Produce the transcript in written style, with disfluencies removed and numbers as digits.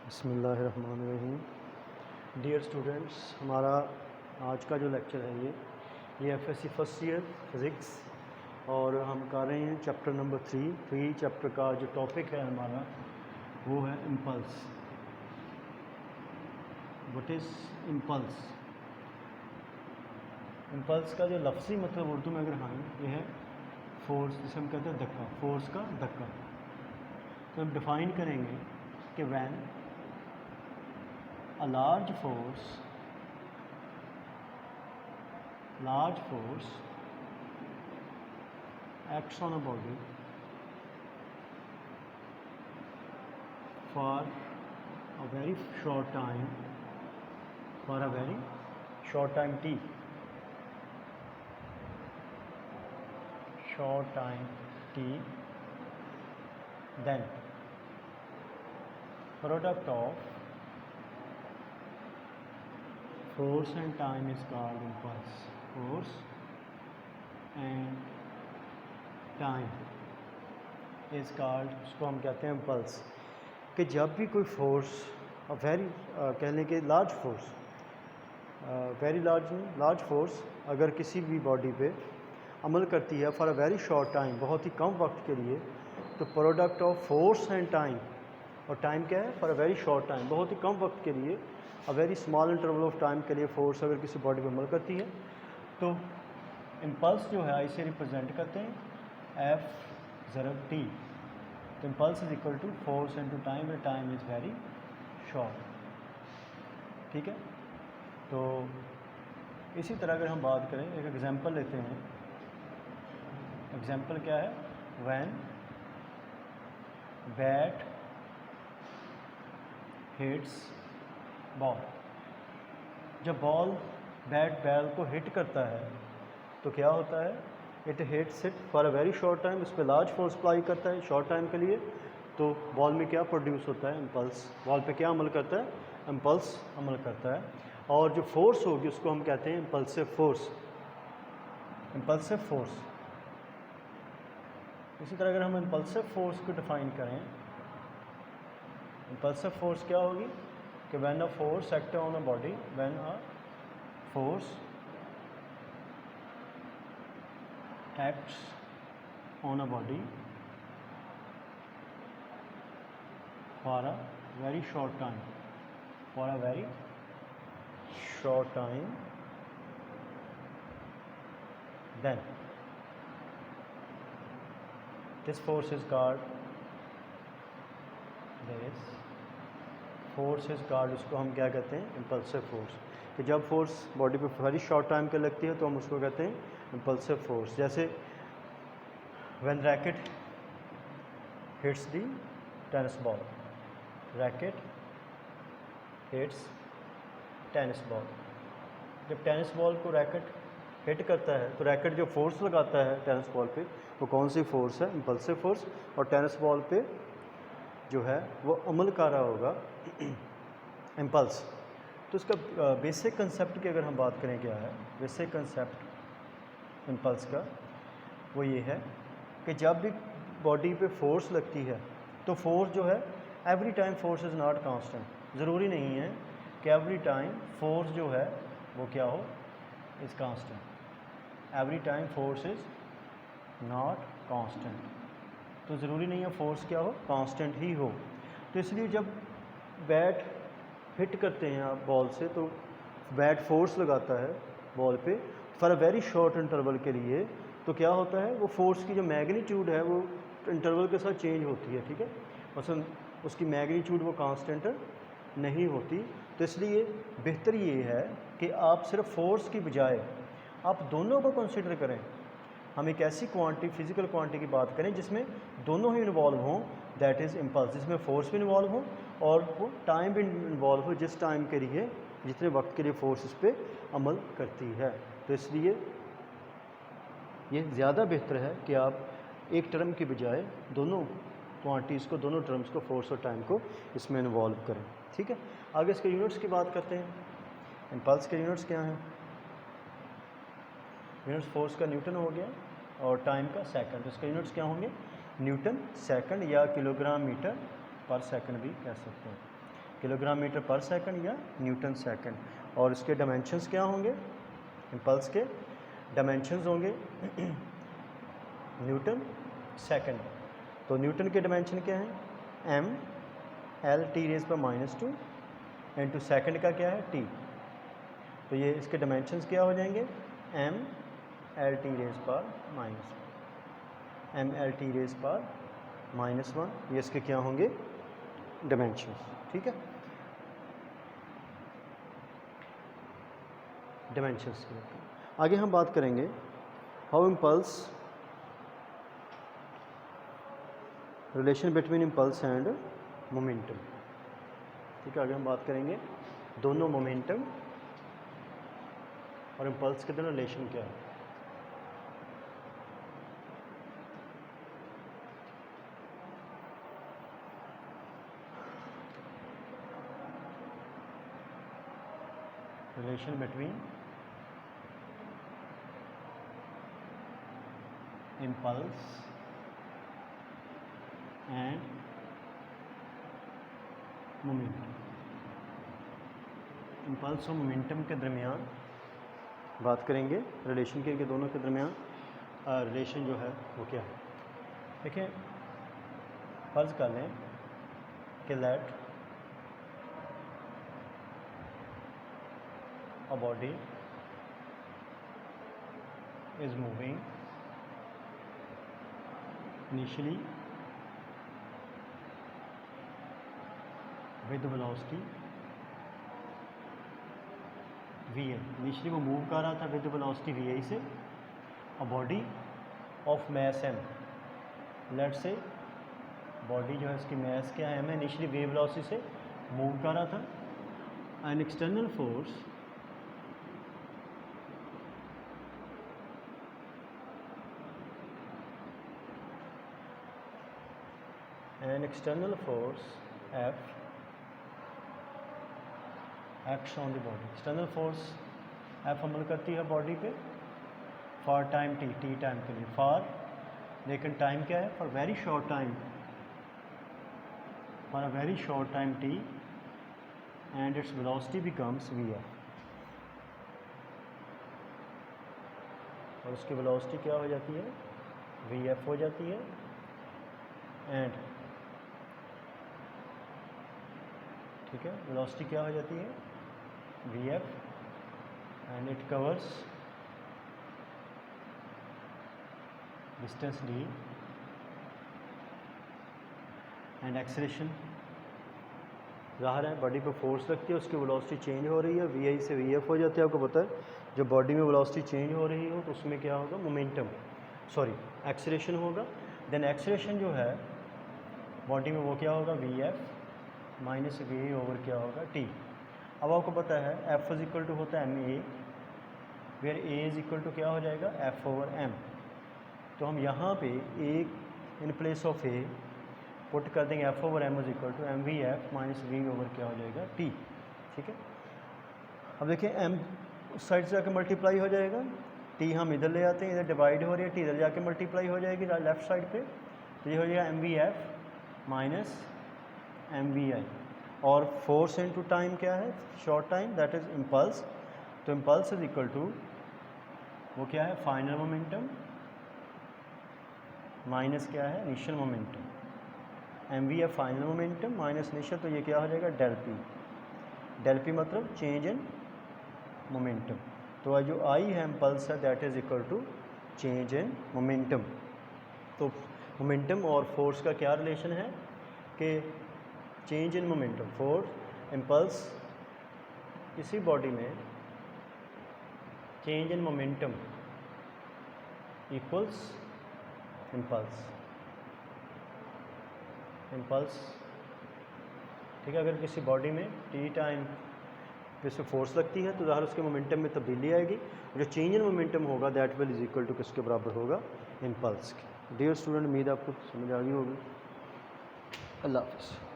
बिस्मिल्लाहिर्रहमानिर्रहीम। Dear students, हमारा आज का जो लेक्चर है ये एफएससी फर्स्ट ईयर फिज़िक्स और हम कर रहे हैं चैप्टर नंबर 3 चैप्टर का जो टॉपिक है हमारा वो है impulse. What is impulse? Impulse का जो लफ्ज़ी मतलब उर्दू में अगर हम ये है फोर्स, जिसे हम कहते हैं धक्का, फोर्स का धक्का। तो हम डिफ़ाइन करेंगे कि when a large force acts on a body for a very short time, t, then product of force and time is called impulse. Force and time is called, उसको हम कहते हैं impulse। कि जब भी कोई फोर्स कह लें कि लार्ज फोर्स, लार्ज फोर्स अगर किसी भी बॉडी पे अमल करती है for a very short time, बहुत ही कम वक्त के लिए, तो product of force and time, और टाइम क्या है? For a very short time, बहुत ही कम वक्त के लिए, a very small interval of time के लिए फोर्स अगर किसी बॉडी पे अमल करती है तो इम्पल्स जो है इसे रिप्रेजेंट करते हैं एफ ज़रब टी। तो impulse is equal to force into time, and time is very short. ठीक है, तो इसी तरह अगर हम बात करें, एक एग्जांपल लेते हैं। एग्जांपल क्या है? व्हेन बैट हिट्स बॉल, जब बैट को हिट करता है तो क्या होता है? It hits it for a very short time, इस पर लार्ज फोर्स अप्लाई करता है शॉर्ट टाइम के लिए, तो बॉल में क्या प्रोड्यूस होता है? इम्पल्स। बॉल पे क्या अमल करता है? इम्पल्स अमल करता है। और जो फोर्स होगी उसको हम कहते हैं इम्पल्सिव फोर्स। Impulsive force. इसी तरह अगर हम इम्पल्सिव फोर्स को डिफाइन करें, इम्पल्सिव फोर्स क्या होगी? कि when a force act on a body, when a force acts on a body for a very short time, then this force is called उसको हम क्या कहते हैं? Impulsive force. कि जब फोर्स बॉडी पे वेरी शॉर्ट टाइम के लगती है तो हम उसको कहते हैं इम्पल्सिव फोर्स। जैसे when racket hits the tennis ball, racket hits tennis ball, जब टेनिस बॉल को रैकेट हिट करता है तो रैकेट जो फोर्स लगाता है टेनिस बॉल पे, वो कौन सी फोर्स है? Impulsive force. और टेनिस बॉल पे जो है वो अमल कर रहा होगा इम्पल्स। तो इसका बेसिक कंसेप्ट की अगर हम बात करें, क्या है बेसिक कंसेप्ट इम्पल्स का? वो ये है कि जब भी बॉडी पे फोर्स लगती है तो फोर्स जो है, every time force is not constant. ज़रूरी नहीं है कि एवरी टाइम फोर्स जो है वो क्या हो? Is constant. Every time force is not constant. तो ज़रूरी नहीं है फोर्स क्या हो? कांस्टेंट ही हो। तो इसलिए जब बैट हिट करते हैं आप बॉल से, तो बैट फोर्स लगाता है बॉल पे for a very short interval के लिए, तो क्या होता है? वो फोर्स की जो मैग्नीट्यूड है वो इंटरवल के साथ चेंज होती है। ठीक है, मसलन उसकी मैग्नीट्यूड वो कांस्टेंट नहीं होती। तो इसलिए बेहतर ये है कि आप सिर्फ फोर्स की बजाय आप दोनों को कंसिडर करें। हम एक ऐसी क्वांटिटी, फिजिकल क्वांटिटी की बात करें जिसमें दोनों ही इन्वॉल्व हों, दैट इज़ इम्पल्स, जिसमें फोर्स भी इन्वॉल्व हो और वो टाइम भी इन्वॉल्व हो, जिस टाइम के लिए, जितने वक्त के लिए फोर्स इस पर अमल करती है। तो इसलिए ये ज़्यादा बेहतर है कि आप एक टर्म की बजाय दोनों क्वांटिटीज़ को, दोनों टर्म्स को, फोर्स और टाइम को इसमें इन्वॉल्व करें। ठीक है, आगे इसके यूनिट्स की बात करते हैं। इम्पल्स के यूनिट्स क्या हैं? यूनिट्स फोर्स का न्यूटन हो गया और टाइम का सेकंड। तो इसके यूनिट्स क्या होंगे? न्यूटन सेकंड या किलोग्राम मीटर पर सेकंड भी कह सकते हैं। किलोग्राम मीटर पर सेकंड या न्यूटन सेकंड। और इसके डायमेंशंस क्या होंगे, इम्पल्स के डायमेंशंस होंगे न्यूटन सेकंड। तो न्यूटन के डायमेंशन क्या हैं, m l t रेज़ पर -2 इंटू सेकंड का क्या है t। तो ये इसके डायमेंशंस क्या हो जाएंगे, m l t रेज़ पर -1, ये इसके क्या होंगे डायमेंशंस। ठीक है, डायमेंशंस के। आगे हम बात करेंगे how impulse, relation between impulse and momentum. ठीक है, आगे हम बात करेंगे दोनों मोमेंटम और इम्पल्स के दोनों रिलेशन क्या है। Relation between impulse and momentum. Impulse और मोमेंटम के दरमियान बात करेंगे रिलेशन के, दोनों के दरमियान रिलेशन जो है वो क्या है। देखिए, फर्ज कर लें कि let a body is moving initially with velocity vi। Initially वो मूव कर रहा था विद वेलोसिटी vi से, a body of mass m। Let say body जो है इसकी मैस क्या है m है, इनिशियली वे वेलोसिटी से मूव कर रहा था। An external force F acts on the body। External force F अमल करती है बॉडी पे फॉर टाइम t, टाइम के लिए फॉर, लेकिन टाइम क्या है, for very short time, for a very short time t and its velocity becomes vf। और उसकी वेलोसिटी क्या हो जाती है, vf हो जाती है। एंड ठीक है, वेलोसिटी क्या हो जाती है, vf, and it covers distance d। And acceleration ज़ाहिर है बॉडी पर फोर्स लगती है, उसकी वेलोसिटी चेंज हो रही है, vi से vf हो जाती है। आपको पता है जब बॉडी में वेलोसिटी चेंज हो रही हो तो उसमें क्या होगा, मोमेंटम, सॉरी एक्सेलरेशन होगा। देन एक्सेलरेशन जो है बॉडी में वो क्या होगा, vf माइनस va ओवर क्या होगा t। अब आपको पता है F इज इक्वल टू होता है ma, where a is equal to क्या हो जाएगा, F ओवर m। तो हम यहाँ पे एक in place of a put कर देंगे, F over m is equal to mvf minus v over क्या हो जाएगा t। ठीक है, अब देखिए m उस साइड से जाकर मल्टीप्लाई हो जाएगा, t हम इधर ले आते हैं, इधर डिवाइड हो रही है, t इधर जाके मल्टीप्लाई हो जाएगी लेफ्ट साइड पे, तो ये हो जाएगा mvf माइनस mvi। और फोर्स इनटू टाइम क्या है, short time, that is impulse. तो इम्पल्स इज इक्वल टू वो क्या है, फाइनल मोमेंटम माइनस क्या है, initial momentum. mvf final momentum minus initial, तो ये क्या हो जाएगा, डेल पी। डेल पी मतलब चेंज इन मोमेंटम। तो जो आई है इम्पल्स है that is equal to change in momentum. तो मोमेंटम और फोर्स का क्या रिलेशन है कि change in momentum, force impulse किसी बॉडी में change in momentum equals impulse. Impulse ठीक है, अगर किसी बॉडी में टी टाइम पे से फोर्स लगती है तो ज़ाहिर उसके मोमेंटम में तब्दीली आएगी। जो चेंज इन मोमेंटम होगा that will is equal to किसके बराबर होगा, इम्पल्स के। डियर स्टूडेंट, उम्मीद आपको समझ आ गई होगी। अल्लाह हाफ़िज़।